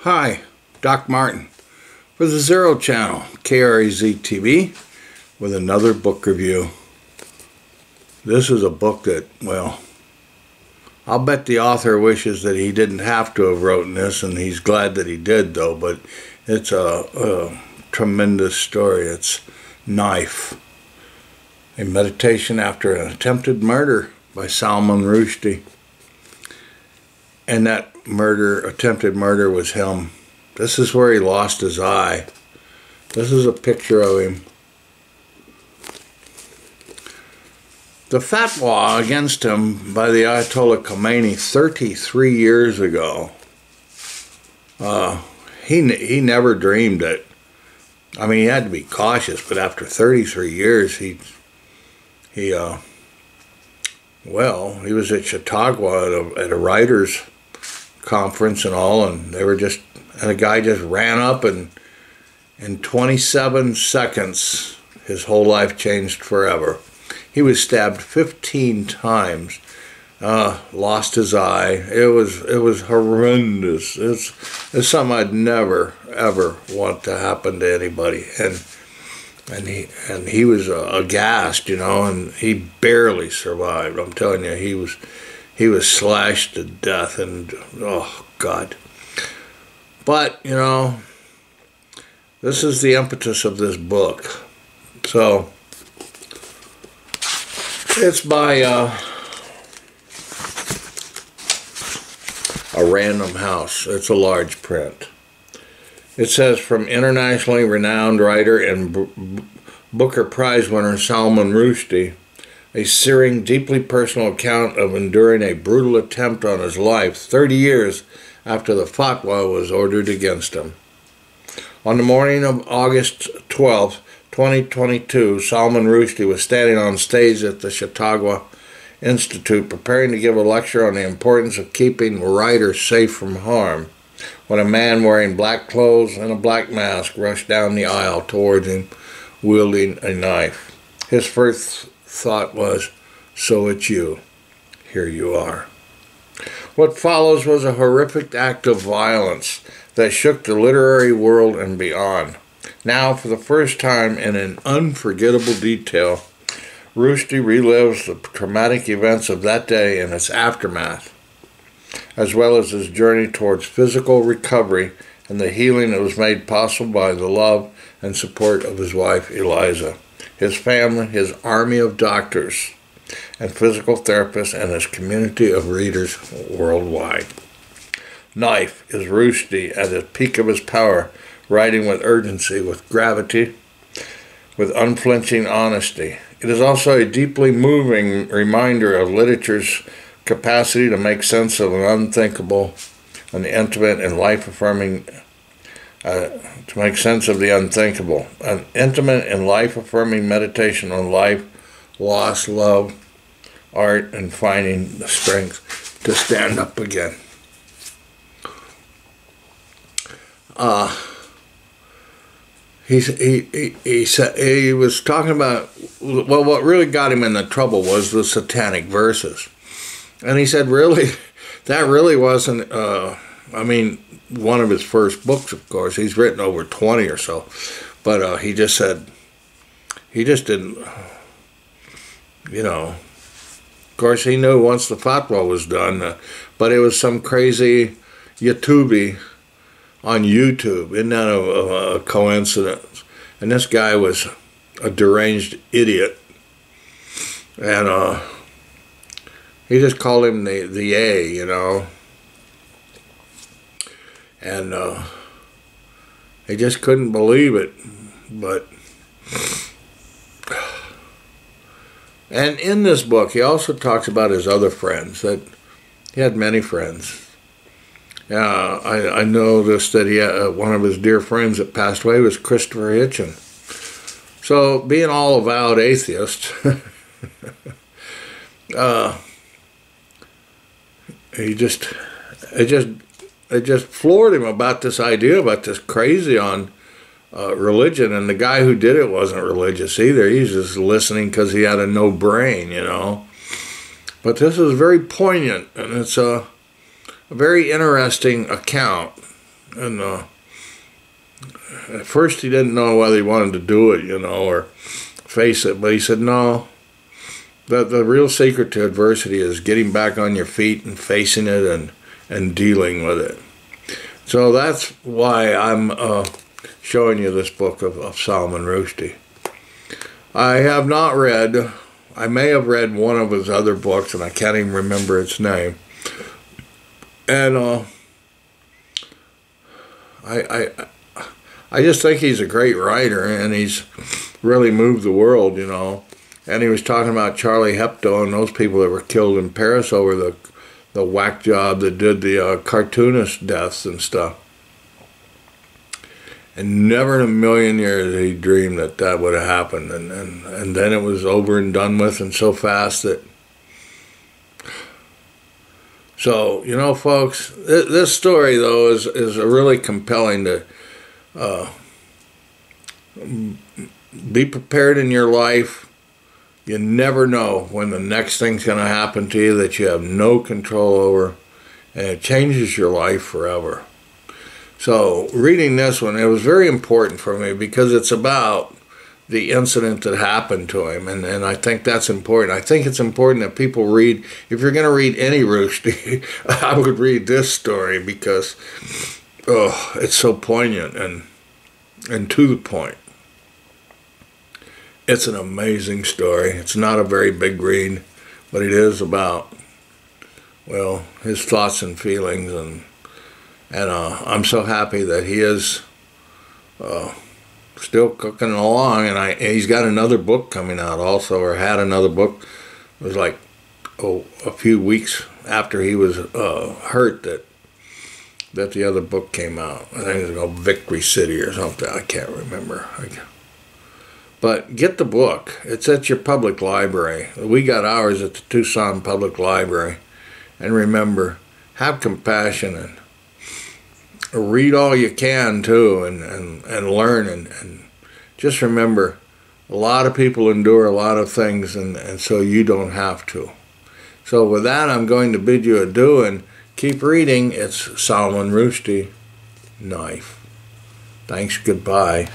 Hi, Doc Martin for the Zero Channel, KRAZ TV, with another book review. This is a book that, well, I'll bet the author wishes that he didn't have to have written this, and he's glad that he did, though, but it's a tremendous story. It's Knife, a meditation after an attempted murder by Salman Rushdie. And that attempted murder was him. This is where he lost his eye. This is a picture of him. The fatwa against him by the Ayatollah Khomeini 33 years ago, he never dreamed it. I mean, he had to be cautious, but after 33 years, he was at Chautauqua at a writers' conference and all, and a guy just ran up, and in 27 seconds, his whole life changed forever. He was stabbed 15 times, lost his eye. It was horrendous. It's something I'd never ever want to happen to anybody. And he was aghast, and he barely survived. I'm telling you, he was slashed to death, and oh God. But this is the impetus of this book. So it's by a Random House. It's a large print. It says, from internationally renowned writer and Booker Prize winner Salman Rushdie, a searing, deeply personal account of enduring a brutal attempt on his life 30 years after the fatwa was ordered against him. On the morning of August 12, 2022, Salman Rushdie was standing on stage at the Chautauqua Institute preparing to give a lecture on the importance of keeping writers safe from harm, when a man wearing black clothes and a black mask rushed down the aisle towards him, wielding a knife. His first thought was, "So it's you. Here you are." What follows was a horrific act of violence that shook the literary world and beyond. Now, for the first time in an unforgettable detail, Rushdie relives the traumatic events of that day and its aftermath, as well as his journey towards physical recovery and the healing that was made possible by the love and support of his wife, Eliza, his family, his army of doctors and physical therapists, and his community of readers worldwide. Knife is Rushdie at the peak of his power, writing with urgency, with gravity, with unflinching honesty. It is also a deeply moving reminder of literature's capacity to make sense of the unthinkable and the intimate and life-affirming, to make sense of the unthinkable. An intimate and life-affirming meditation on life, loss, love, art, and finding the strength to stand up again. He was talking about, well, what really got him in the trouble was the satanic verses. And he said, really, that really wasn't, one of his first books, of course. He's written over 20 or so. But he just said, he just didn't, of course, he knew once the fatwa was done, but it was some crazy YouTubey on YouTube. Isn't that a coincidence? And this guy was a deranged idiot. And he just called him the A, And he just couldn't believe it. And in this book, he also talks about his other friends, that he had many friends. I noticed that he had, one of his dear friends that passed away was Christopher Hitchens. So, being all avowed atheist, it just floored him about this idea, about this crazy on religion, and the guy who did it wasn't religious either. He's just listening because he had no brain, But this is very poignant, and it's a very interesting account And at first he didn't know whether he wanted to do it, you know, or face it. But he said, no, the real secret to adversity is getting back on your feet and facing it and dealing with it. So that's why I'm showing you this book of Salman Rushdie. I have not read, I may have read one of his other books, and I can't even remember its name. And I just think he's a great writer, and he's really moved the world, you know. And he was talking about Charlie Hebdo and those people that were killed in Paris over the whack job that did the cartoonist deaths and stuff. And never in a million years he dreamed that that would have happened. And then it was over and done with, and so fast that... So, you know, folks, this story, though, is really compelling to be prepared in your life. You never know when the next thing's going to happen to you that you have no control over, and it changes your life forever. So reading this one, it was very important for me because it's about the incident that happened to him, and I think that's important. I think it's important that people read, if you're going to read any Rushdie, I would read this story because it's so poignant and to the point. It's an amazing story. It's not a very big read, but it is about, well, his thoughts and feelings, and I'm so happy that he is still cooking along, and he's got another book coming out also, or had another book. It was like a few weeks after he was hurt that the other book came out. I think it was called Victory City or something. I can't remember. But get the book. It's at your public library. We got ours at the Tucson Public Library. And remember, have compassion and read all you can too, and learn, and just remember, a lot of people endure a lot of things, and so you don't have to. So with that, I'm going to bid you adieu and keep reading. It's Salman Rushdie, Knife. Thanks, goodbye.